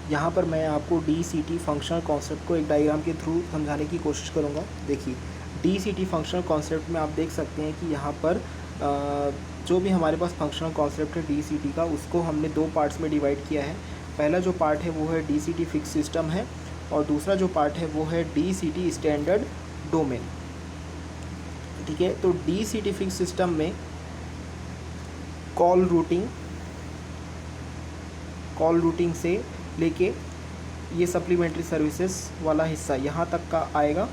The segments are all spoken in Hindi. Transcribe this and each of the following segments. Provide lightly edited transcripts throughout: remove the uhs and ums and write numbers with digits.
यहाँ पर मैं आपको DCT फंक्शनल कॉन्सेप्ट को एक डायग्राम के थ्रू समझाने की कोशिश करूँगा। देखिए, DCT फंक्शनल कॉन्सेप्ट में आप देख सकते हैं कि यहाँ पर जो भी हमारे पास फंक्शनल कॉन्सेप्ट है DCT का, उसको हमने दो पार्ट्स में डिवाइड किया है। पहला जो पार्ट है वो है DCT फिक्स सिस्टम है, और दूसरा जो पार्ट है वो है DCT स्टैंडर्ड डोमेन। ठीक है, तो DCT फिक्स सिस्टम में कॉल रूटिंग से लेके ये सप्लीमेंट्री सर्विसेज वाला हिस्सा यहाँ तक का आएगा,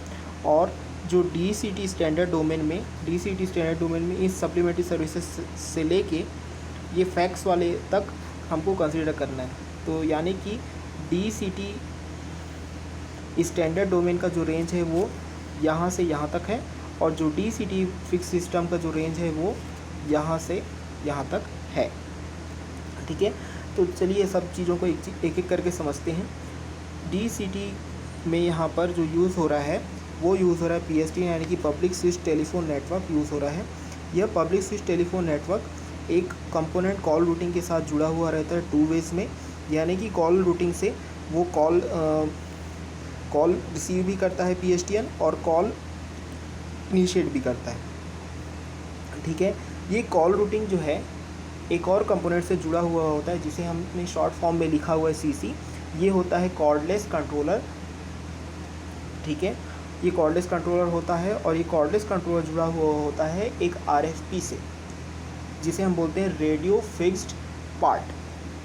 और जो DCT स्टैंडर्ड डोमेन में इस सप्लीमेंट्री सर्विसेज से लेके ये फैक्स वाले तक हमको कंसीडर करना है। तो यानी कि DCT स्टैंडर्ड डोमेन का जो रेंज है वो यहाँ से यहाँ तक है, और जो DCT फिक्स सिस्टम का जो रेंज है वो यहाँ से यहाँ तक है। ठीक है, तो चलिए सब चीज़ों को एक एक करके समझते हैं। DCT में यहाँ पर जो यूज़ हो रहा है वो यूज़ हो रहा है PSTN यानी कि public switch telephone network use हो रहा है। यह पब्लिक स्विच टेलीफोन नेटवर्क एक कंपोनेंट कॉल रूटिंग के साथ जुड़ा हुआ रहता है 2 वेज में, यानी कि कॉल रूटिंग से वो कॉल रिसीव भी करता है PSTN और कॉल इनिशिएट भी करता है। ठीक है, ये कॉल रूटिंग जो है एक और कंपोनेंट से जुड़ा हुआ होता है जिसे हमने शॉर्ट फॉर्म में लिखा हुआ है CC। ये होता है कॉर्डलेस कंट्रोलर। ठीक है, ये कॉर्डलेस कंट्रोलर होता है, और ये कॉर्डलेस कंट्रोलर जुड़ा हुआ होता है एक RFP से, जिसे हम बोलते हैं रेडियो फिक्स्ड पार्ट।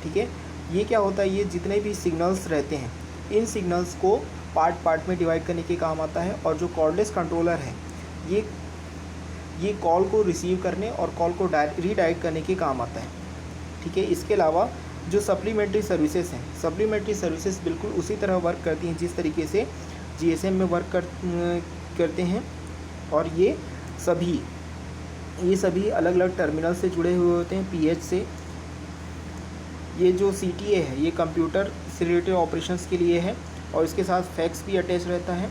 ठीक है, ये क्या होता है, ये जितने भी सिग्नल्स रहते हैं इन सिग्नल्स को पार्ट में डिवाइड करने के काम आता है, और जो कॉर्डलेस कंट्रोलर है ये कॉल को रिसीव करने और कॉल को रीडायरेक्ट करने के काम आता है। ठीक है, इसके अलावा जो सप्लीमेंट्री सर्विसेज हैं, सप्लीमेंट्री सर्विसेज बिल्कुल उसी तरह वर्क करती हैं जिस तरीके से GSM में वर्क करते हैं, और ये सभी अलग अलग टर्मिनल से जुड़े हुए होते हैं PH से। ये जो CTA है ये कंप्यूटर से रिलेटेड ऑपरेशंस के लिए है, और इसके साथ फैक्स भी अटैच रहता है।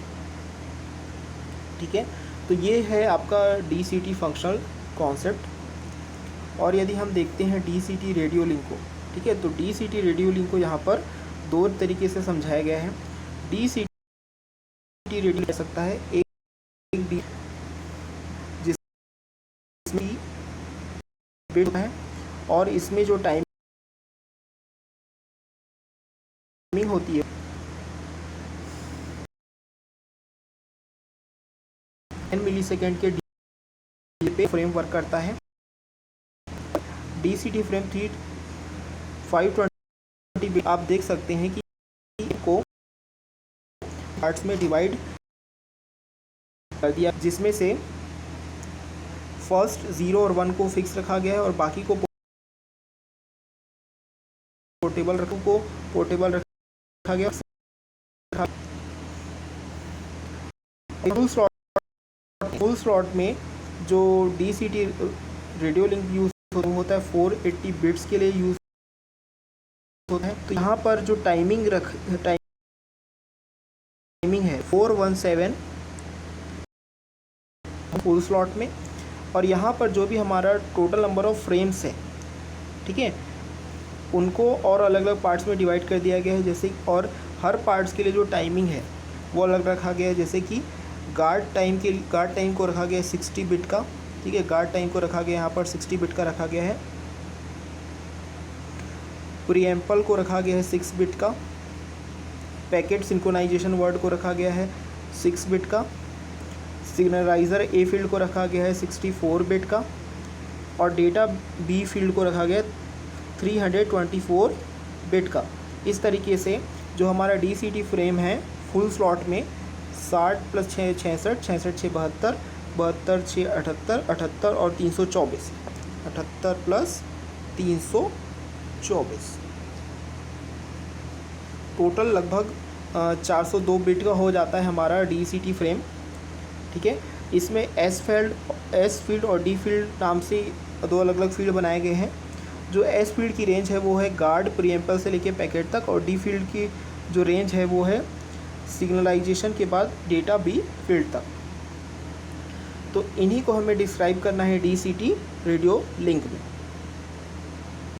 ठीक है, तो ये है आपका DCT फंक्शनल कॉन्सेप्ट। और यदि हम देखते हैं DCT रेडियो लिंक को, ठीक है, तो DCT रेडियो लिंक को यहाँ पर दो तरीके से समझाया गया है। DCT रेडियो ले सकता है एक जिसमें बिट है, और इसमें जो टाइमिंग होती है 10 मिलीसेकेंड के डिले पे फ्रेम वर्क करता है। DCT फ्रेम 520 बिट आप देख सकते हैं कि को पार्ट्स में डिवाइड कर दिया, जिसमें से फर्स्ट 0 और 1 को फिक्स रखा गया है, और बाकी को पोर्टेबल रखा गया। फुल स्लॉट में जो DCT रेडियो लिंक यूज होता है 480 बिट्स के लिए यूज होता है। तो यहाँ पर जो टाइमिंग है 417 फुल स्लॉट में, और यहाँ पर जो भी हमारा टोटल नंबर ऑफ फ्रेम्स है, ठीक है, उनको और अलग अलग पार्ट्स में डिवाइड कर दिया गया है। जैसे और हर पार्ट्स के लिए जो टाइमिंग है वो अलग रखा गया है। जैसे कि गार्ड टाइम को रखा गया है 60 बिट का। ठीक है, गार्ड टाइम को रखा गया यहाँ पर 60 बिट का रखा गया है। प्रीएम्पल को रखा गया है 6 बिट का। पैकेट सिंक्रोनाइजेशन वर्ड को रखा गया है 6 बिट का। सिग्नलाइज़र ए फील्ड को रखा गया है 64 बिट का, और डेटा बी फील्ड को रखा गया 324 बिट का। इस तरीके से जो हमारा DCT फ्रेम है फुल स्लॉट में 60 + 6 66, 66 6 72, 72 6 78, 78 और 324, 78 + 324, टोटल लगभग 402 बिट का हो जाता है हमारा DCT फ्रेम। ठीक है, इसमें एस फील्ड और डी फील्ड नाम से दो अलग अलग फील्ड बनाए गए हैं। जो एस फील्ड की रेंज है वो है गार्ड प्रीएम्पल से लेके पैकेट तक, और डी फील्ड की जो रेंज है वो है सिग्नलाइजेशन के बाद डेटा बी फील्ड तक। तो इन्हीं को हमें डिस्क्राइब करना है DCT रेडियो लिंक में।